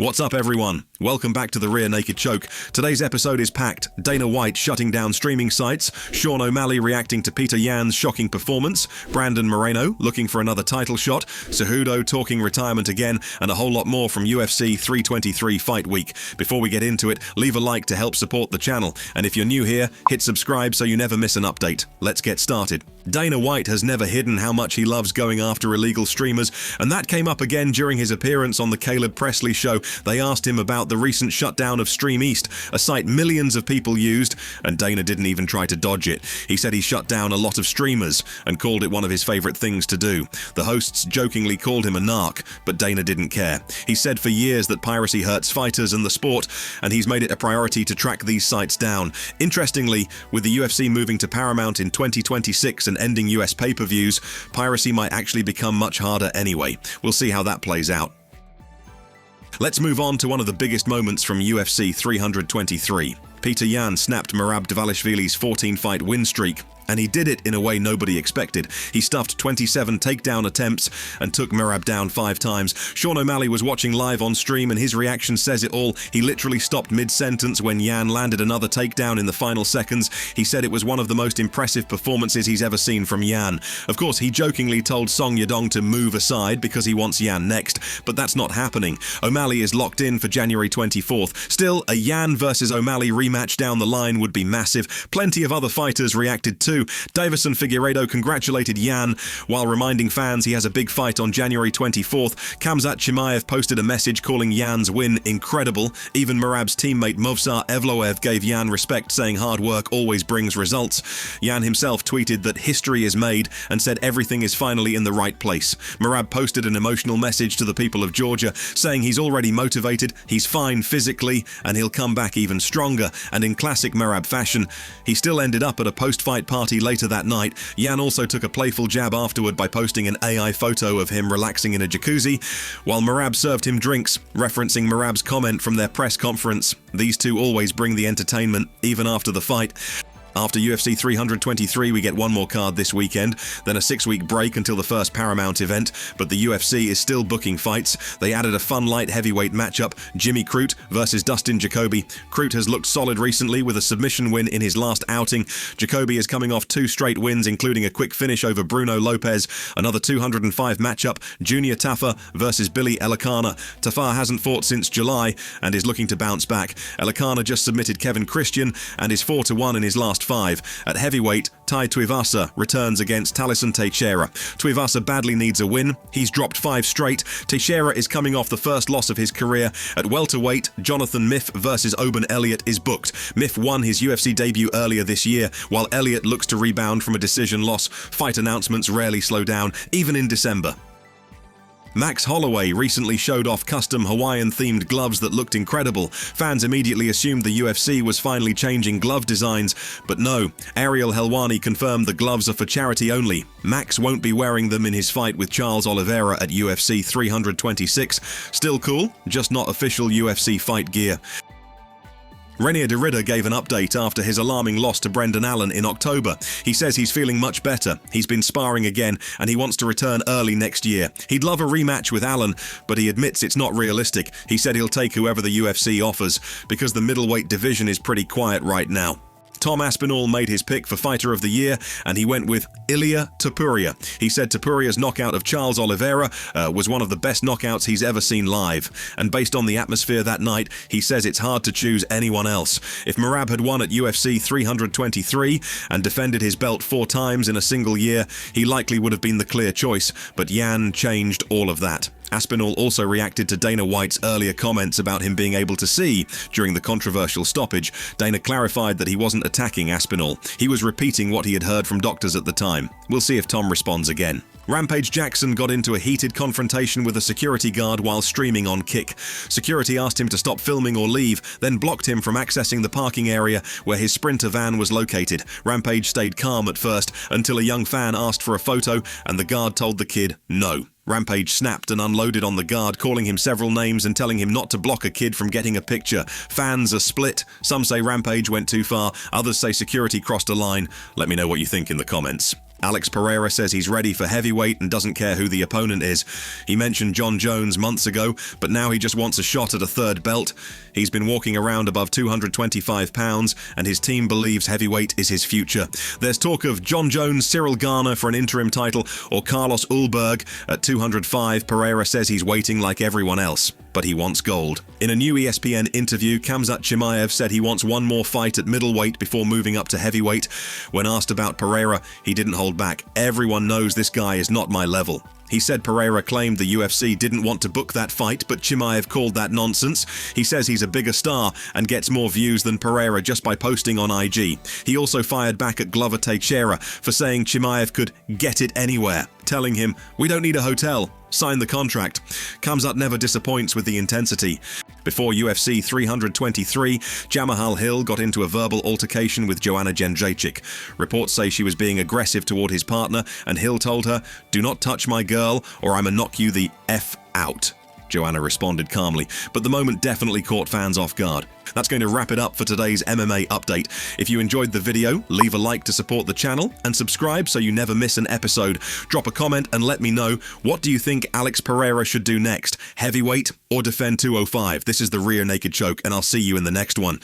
What's up, everyone? Welcome back to the Rear Naked Choke. Today's episode is packed. Dana White shutting down streaming sites, Shawn O'Malley reacting to Petr Yan's shocking performance, Brandon Moreno looking for another title shot, Cejudo talking retirement again, and a whole lot more from UFC 323 Fight Week. Before we get into it, leave a like to help support the channel, and if you're new here, hit subscribe so you never miss an update. Let's get started. Dana White has never hidden how much he loves going after illegal streamers, and that came up again during his appearance on the Caleb Pressley show. They asked him about the recent shutdown of StreamEast, a site millions of people used, and Dana didn't even try to dodge it. He said he shut down a lot of streamers and called it one of his favorite things to do. The hosts jokingly called him a narc, but Dana didn't care. He said for years that piracy hurts fighters and the sport, and he's made it a priority to track these sites down. Interestingly, with the UFC moving to Paramount in 2026 and ending US pay-per-views, piracy might actually become much harder anyway. We'll see how that plays out. Let's move on to one of the biggest moments from UFC 323. Petr Yan snapped Merab Dvalishvili's 14-fight win streak, and he did it in a way nobody expected. He stuffed 27 takedown attempts and took Merab down 5 times. Shawn O'Malley was watching live on stream, and his reaction says it all. He literally stopped mid-sentence when Yan landed another takedown in the final seconds. He said it was one of the most impressive performances he's ever seen from Yan. Of course, he jokingly told Song Yadong to move aside because he wants Yan next, but that's not happening. O'Malley is locked in for January 24th. Still, a Yan versus O'Malley rematch down the line would be massive. Plenty of other fighters reacted too. Davison Figueiredo congratulated Yan while reminding fans he has a big fight on January 24th. Khamzat Chimaev posted a message calling Yan's win incredible. Even Merab's teammate Movsar Evloev gave Yan respect, saying hard work always brings results. Yan himself tweeted that history is made and said everything is finally in the right place. Merab posted an emotional message to the people of Georgia, saying he's already motivated, he's fine physically, and he'll come back even stronger. And in classic Merab fashion, he still ended up at a post-fight party later that night. Yan also took a playful jab afterward by posting an AI photo of him relaxing in a jacuzzi, while Merab served him drinks, referencing Merab's comment from their press conference. These two always bring the entertainment, even after the fight. After UFC 323, we get one more card this weekend, then a 6-week break until the first Paramount event, but the UFC is still booking fights. They added a fun light heavyweight matchup, Jimmy Crute versus Dustin Jacoby. Crute has looked solid recently with a submission win in his last outing. Jacoby is coming off 2 straight wins, including a quick finish over Bruno Lopez. Another 205 matchup, Junior Tafa versus Billy Elikana. Tafa hasn't fought since July and is looking to bounce back. Elikana just submitted Kevin Christian and is 4-1 in his last 5. At heavyweight, Tai Tuivasa returns against Talison Teixeira. Tuivasa badly needs a win. He's dropped 5 straight. Teixeira is coming off the first loss of his career. At welterweight, Jonathan Miff versus Oban Elliott is booked. Miff won his UFC debut earlier this year, while Elliott looks to rebound from a decision loss. Fight announcements rarely slow down, even in December. Max Holloway recently showed off custom Hawaiian-themed gloves that looked incredible. Fans immediately assumed the UFC was finally changing glove designs, but no. Ariel Helwani confirmed the gloves are for charity only. Max won't be wearing them in his fight with Charles Oliveira at UFC 326. Still cool, just not official UFC fight gear. Reinier de Ridder gave an update after his alarming loss to Brendan Allen in October. He says he's feeling much better, he's been sparring again, and he wants to return early next year. He'd love a rematch with Allen, but he admits it's not realistic. He said he'll take whoever the UFC offers, because the middleweight division is pretty quiet right now. Tom Aspinall made his pick for Fighter of the Year, and he went with Ilia Topuria. He said Topuria's knockout of Charles Oliveira was one of the best knockouts he's ever seen live. And based on the atmosphere that night, he says it's hard to choose anyone else. If Merab had won at UFC 323 and defended his belt 4 times in a single year, he likely would have been the clear choice, but Yan changed all of that. Aspinall also reacted to Dana White's earlier comments about him being able to see during the controversial stoppage. Dana clarified that he wasn't attacking Aspinall. He was repeating what he had heard from doctors at the time. We'll see if Tom responds again. Rampage Jackson got into a heated confrontation with a security guard while streaming on Kick. Security asked him to stop filming or leave, then blocked him from accessing the parking area where his Sprinter van was located. Rampage stayed calm at first until a young fan asked for a photo and the guard told the kid no. Rampage snapped and unloaded on the guard, calling him several names and telling him not to block a kid from getting a picture. Fans are split. Some say Rampage went too far, others say security crossed a line. Let me know what you think in the comments. Alex Pereira says he's ready for heavyweight and doesn't care who the opponent is. He mentioned John Jones months ago, but now he just wants a shot at a third belt. He's been walking around above 225 pounds, and his team believes heavyweight is his future. There's talk of John Jones, Cyril Garner for an interim title, or Carlos Ulberg at 205. Pereira says he's waiting like everyone else, but he wants gold. In a new ESPN interview, Khamzat Chimaev said he wants one more fight at middleweight before moving up to heavyweight. When asked about Pereira, he didn't hold back. Everyone knows this guy is not my level. He said Pereira claimed the UFC didn't want to book that fight, but Chimaev called that nonsense. He says he's a bigger star and gets more views than Pereira just by posting on IG. He also fired back at Glover Teixeira for saying Chimaev could get it anywhere, telling him, "We don't need a hotel. Sign the contract." Khamzat never disappoints with the intensity. Before UFC 323, Jamahal Hill got into a verbal altercation with Joanna Jędrzejczyk. Reports say she was being aggressive toward his partner, and Hill told her, "Do not touch my girl, or I'ma knock you the F out." Joanna responded calmly, but the moment definitely caught fans off guard. That's going to wrap it up for today's MMA update. If you enjoyed the video, leave a like to support the channel and subscribe so you never miss an episode. Drop a comment and let me know, what do you think Alex Pereira should do next? Heavyweight or defend 205? This is the Rear Naked Choke, and I'll see you in the next one.